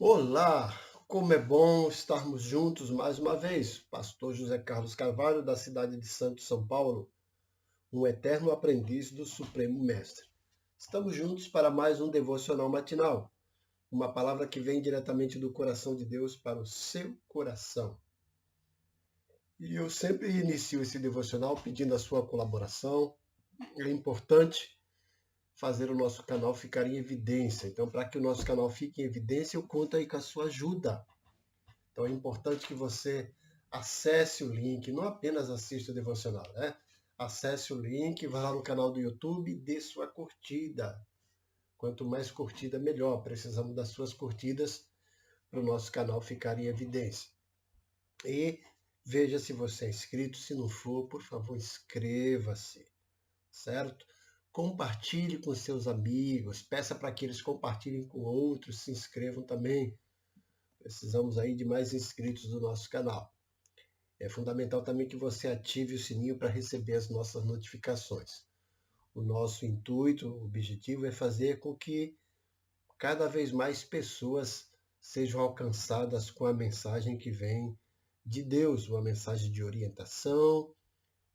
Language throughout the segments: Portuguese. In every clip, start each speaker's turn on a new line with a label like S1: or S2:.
S1: Olá, como é bom estarmos juntos mais uma vez. Pastor José Carlos Carvalho, da cidade de Santos, São Paulo, um eterno aprendiz do Supremo Mestre. Estamos juntos para mais um devocional matinal, uma palavra que vem diretamente do coração de Deus para o seu coração. E eu sempre inicio esse devocional pedindo a sua colaboração. É importante fazer o nosso canal ficar em evidência. Então, para que o nosso canal fique em evidência, eu conto aí com a sua ajuda. Então é importante que você acesse o link, não apenas assista o devocional, né? Acesse o link, vá lá no canal do YouTube e dê sua curtida. Quanto mais curtida, melhor. Precisamos das suas curtidas para o nosso canal ficar em evidência. E veja se você é inscrito. Se não for, por favor, inscreva-se, certo? Compartilhe com seus amigos, peça para que eles compartilhem com outros, se inscrevam também. Precisamos aí de mais inscritos do nosso canal. É fundamental também que você ative o sininho para receber as nossas notificações. O nosso intuito, o objetivo é fazer com que cada vez mais pessoas sejam alcançadas com a mensagem que vem de Deus, uma mensagem de orientação,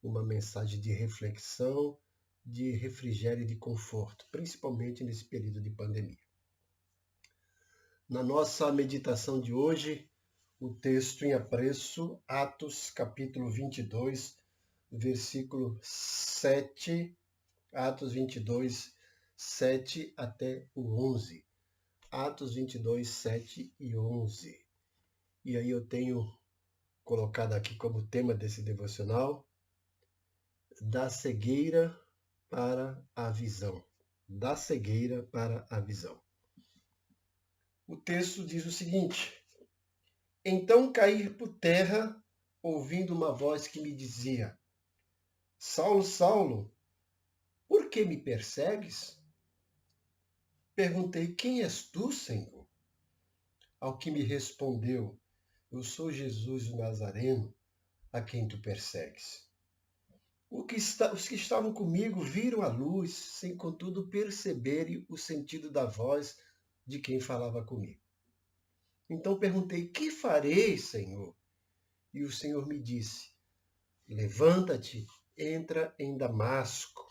S1: uma mensagem de reflexão, de refrigério e de conforto, principalmente nesse período de pandemia. Na nossa meditação de hoje, o texto em apreço, Atos capítulo 22, versículo 7, Atos 22, 7 até o 11. Atos 22, 7 e 11. E aí eu tenho colocado aqui como tema desse devocional, da cegueira para a visão. Da cegueira para a visão. O texto diz o seguinte: Então caí por terra, ouvindo uma voz que me dizia: Saulo, Saulo, por que me persegues? Perguntei: Quem és tu, Senhor? Ao que me respondeu: Eu sou Jesus o Nazareno, a quem tu persegues. Os que estavam comigo viram a luz, sem contudo perceberem o sentido da voz de quem falava comigo. Então perguntei: Que farei, Senhor? E o Senhor me disse: Levanta-te, entra em Damasco,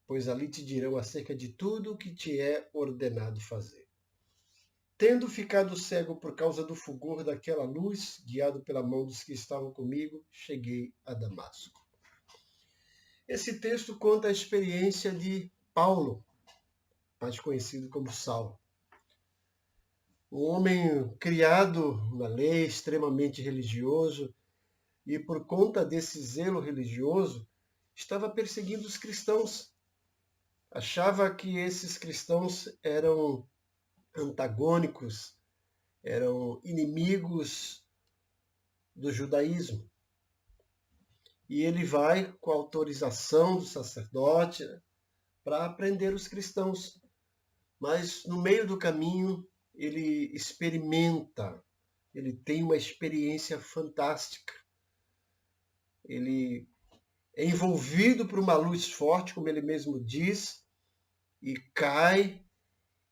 S1: pois ali te dirão acerca de tudo o que te é ordenado fazer. Tendo ficado cego por causa do fulgor daquela luz, guiado pela mão dos que estavam comigo, cheguei a Damasco. Esse texto conta a experiência de Paulo, mais conhecido como Saulo. Um homem criado na lei, extremamente religioso, e por conta desse zelo religioso, estava perseguindo os cristãos. Achava que esses cristãos eram antagônicos, eram inimigos do judaísmo. E ele vai com a autorização do sacerdote para prender os cristãos. Mas no meio do caminho ele experimenta, ele tem uma experiência fantástica. Ele é envolvido por uma luz forte, como ele mesmo diz, e cai,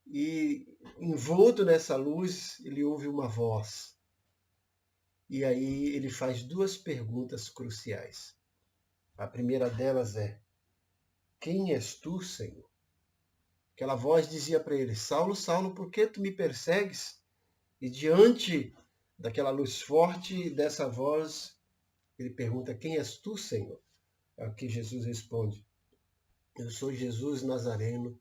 S1: e envolto nessa luz, ele ouve uma voz. E aí ele faz duas perguntas cruciais. A primeira delas é: Quem és tu, Senhor? Aquela voz dizia para ele: Saulo, Saulo, por que tu me persegues? E diante daquela luz forte dessa voz, ele pergunta: Quem és tu, Senhor? A que Jesus responde: Eu sou Jesus Nazareno,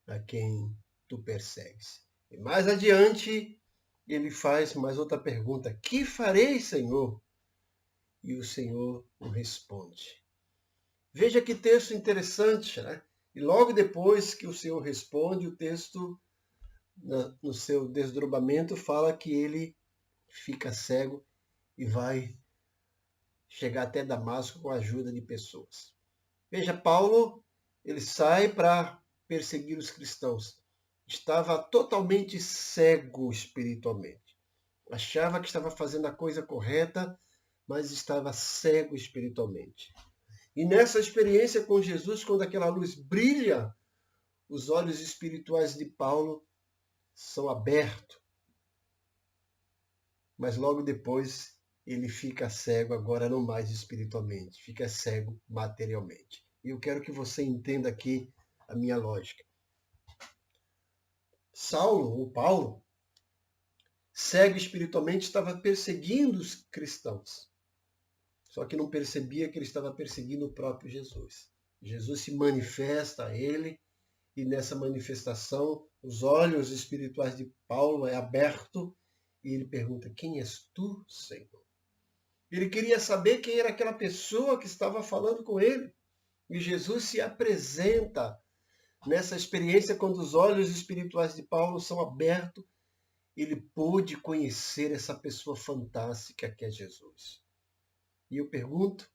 S1: a quem tu persegues. E mais adiante, ele faz mais outra pergunta: Que farei, Senhor? E o Senhor o responde. Veja que texto interessante, né? E logo depois que o Senhor responde, o texto, no seu desdobramento, fala que ele fica cego e vai chegar até Damasco com a ajuda de pessoas. Veja, Paulo, ele sai para perseguir os cristãos. Estava totalmente cego espiritualmente. Achava que estava fazendo a coisa correta, mas estava cego espiritualmente. E nessa experiência com Jesus, quando aquela luz brilha, os olhos espirituais de Paulo são abertos mas logo depois ele fica cego, agora não mais espiritualmente, fica cego materialmente. E eu quero que você entenda aqui a minha lógica. Saulo, ou Paulo, cego espiritualmente, estava perseguindo os cristãos. Só que não percebia que ele estava perseguindo o próprio Jesus. Jesus se manifesta a ele, e nessa manifestação, os olhos espirituais de Paulo é aberto, e ele pergunta: quem és tu, Senhor? Ele queria saber quem era aquela pessoa que estava falando com ele. E Jesus se apresenta nessa experiência, quando os olhos espirituais de Paulo são abertos, ele pôde conhecer essa pessoa fantástica que é Jesus. E eu pergunto,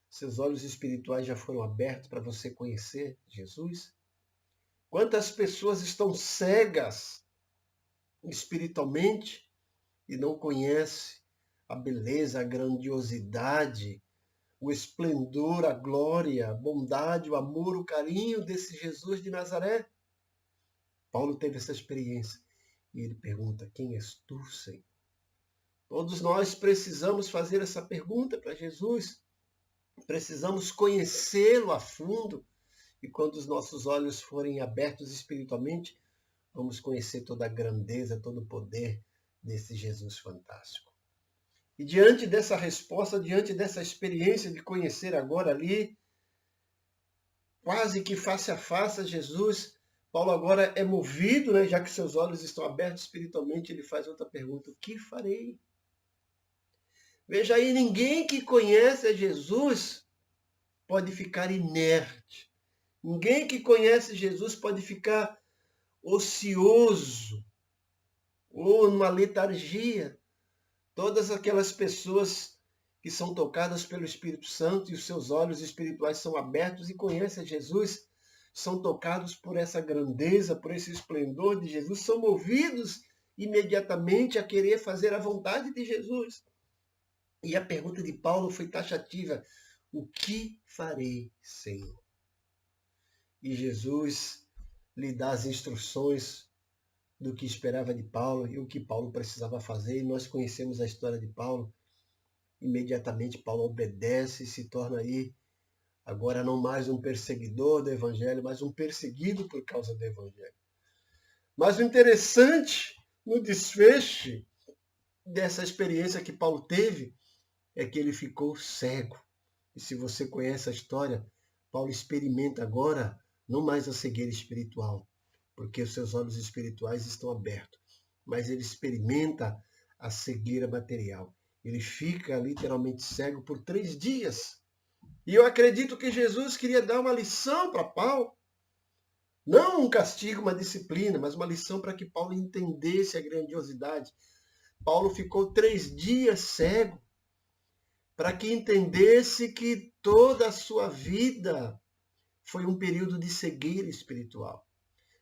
S1: seus olhos espirituais já foram abertos para você conhecer Jesus? Quantas pessoas estão cegas espiritualmente e não conhecem a beleza, a grandiosidade, o esplendor, a glória, a bondade, o amor, o carinho desse Jesus de Nazaré? Paulo teve essa experiência e ele pergunta: quem és tu, Senhor? Todos nós precisamos fazer essa pergunta para Jesus. Precisamos conhecê-lo a fundo. E quando os nossos olhos forem abertos espiritualmente, vamos conhecer toda a grandeza, todo o poder desse Jesus fantástico. E diante dessa resposta, diante dessa experiência de conhecer agora ali, quase que face a face a Jesus, Paulo agora é movido, né, já que seus olhos estão abertos espiritualmente, ele faz outra pergunta: o que farei? Veja aí, ninguém que conhece a Jesus pode ficar inerte. Ninguém que conhece Jesus pode ficar ocioso ou numa letargia. Todas aquelas pessoas que são tocadas pelo Espírito Santo e os seus olhos espirituais são abertos e conhecem a Jesus, são tocados por essa grandeza, por esse esplendor de Jesus, são movidos imediatamente a querer fazer a vontade de Jesus. E a pergunta de Paulo foi taxativa: o que farei, Senhor? E Jesus lhe dá as instruções do que esperava de Paulo e o que Paulo precisava fazer. E nós conhecemos a história de Paulo. Imediatamente Paulo obedece e se torna aí, agora não mais um perseguidor do Evangelho, mas um perseguido por causa do Evangelho. Mas o interessante no desfecho dessa experiência que Paulo teve é que ele ficou cego. E se você conhece a história, Paulo experimenta agora não mais a cegueira espiritual, porque os seus olhos espirituais estão abertos, mas ele experimenta a cegueira material. Ele fica literalmente cego por 3 dias. E eu acredito que Jesus queria dar uma lição para Paulo. Não um castigo, uma disciplina, mas uma lição para que Paulo entendesse a grandiosidade. Paulo ficou 3 dias cego para que entendesse que toda a sua vida foi um período de cegueira espiritual.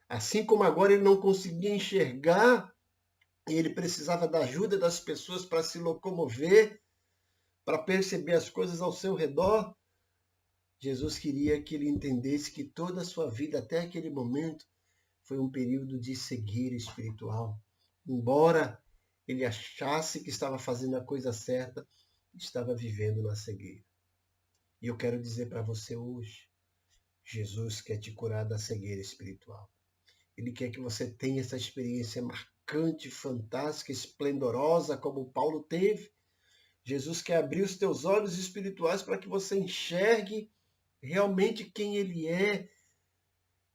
S1: Assim como agora ele não conseguia enxergar, e ele precisava da ajuda das pessoas para se locomover, para perceber as coisas ao seu redor, Jesus queria que ele entendesse que toda a sua vida, até aquele momento, foi um período de cegueira espiritual. Embora ele achasse que estava fazendo a coisa certa, estava vivendo na cegueira. E eu quero dizer para você hoje, Jesus quer te curar da cegueira espiritual. Ele quer que você tenha essa experiência marcante, fantástica, esplendorosa, como Paulo teve. Jesus quer abrir os teus olhos espirituais para que você enxergue realmente quem ele é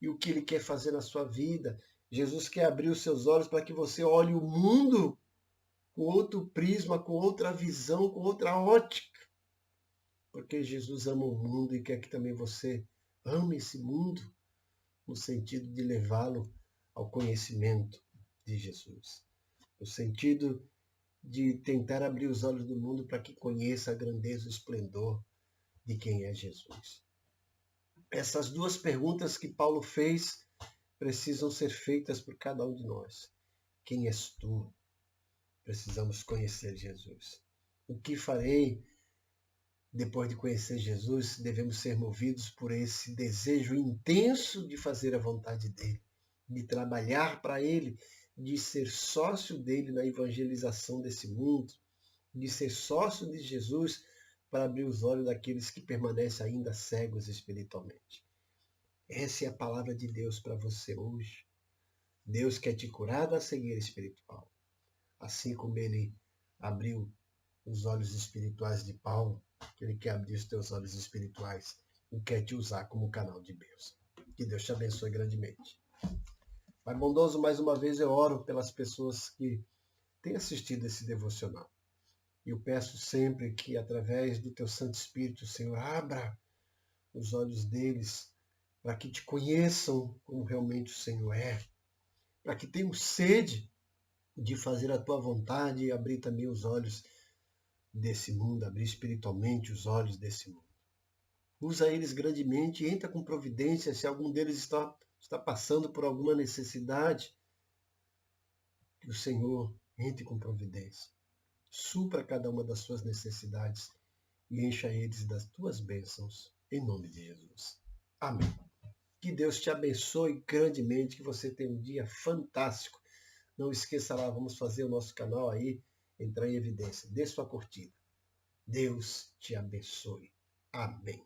S1: e o que ele quer fazer na sua vida. Jesus quer abrir os seus olhos para que você olhe o mundo com outro prisma, com outra visão, com outra ótica. Porque Jesus ama o mundo e quer que também você ame esse mundo, no sentido de levá-lo ao conhecimento de Jesus. No sentido de tentar abrir os olhos do mundo para que conheça a grandeza e o esplendor de quem é Jesus. Essas 2 perguntas que Paulo fez precisam ser feitas por cada um de nós. Quem és tu? Precisamos conhecer Jesus. O que farei depois de conhecer Jesus? Devemos ser movidos por esse desejo intenso de fazer a vontade dele, de trabalhar para ele, de ser sócio dele na evangelização desse mundo, de ser sócio de Jesus para abrir os olhos daqueles que permanecem ainda cegos espiritualmente. Essa é a palavra de Deus para você hoje. Deus quer te curar da cegueira espiritual. Assim como ele abriu os olhos espirituais de Paulo, ele quer abrir os teus olhos espirituais e quer te usar como canal de bênção. Que Deus te abençoe grandemente. Pai bondoso, mais uma vez eu oro pelas pessoas que têm assistido esse devocional. E eu peço sempre que, através do teu Santo Espírito, Senhor, abra os olhos deles para que te conheçam como realmente o Senhor é, para que tenham sede de fazer a tua vontade e abrir também os olhos desse mundo, abrir espiritualmente os olhos desse mundo. Usa eles grandemente e entra com providência se algum deles está passando por alguma necessidade. Que o Senhor entre com providência. Supra cada uma das suas necessidades e encha eles das tuas bênçãos, em nome de Jesus. Amém. Que Deus te abençoe grandemente, que você tenha um dia fantástico. Não esqueça lá, vamos fazer o nosso canal aí entrar em evidência. Dê sua curtida. Deus te abençoe. Amém.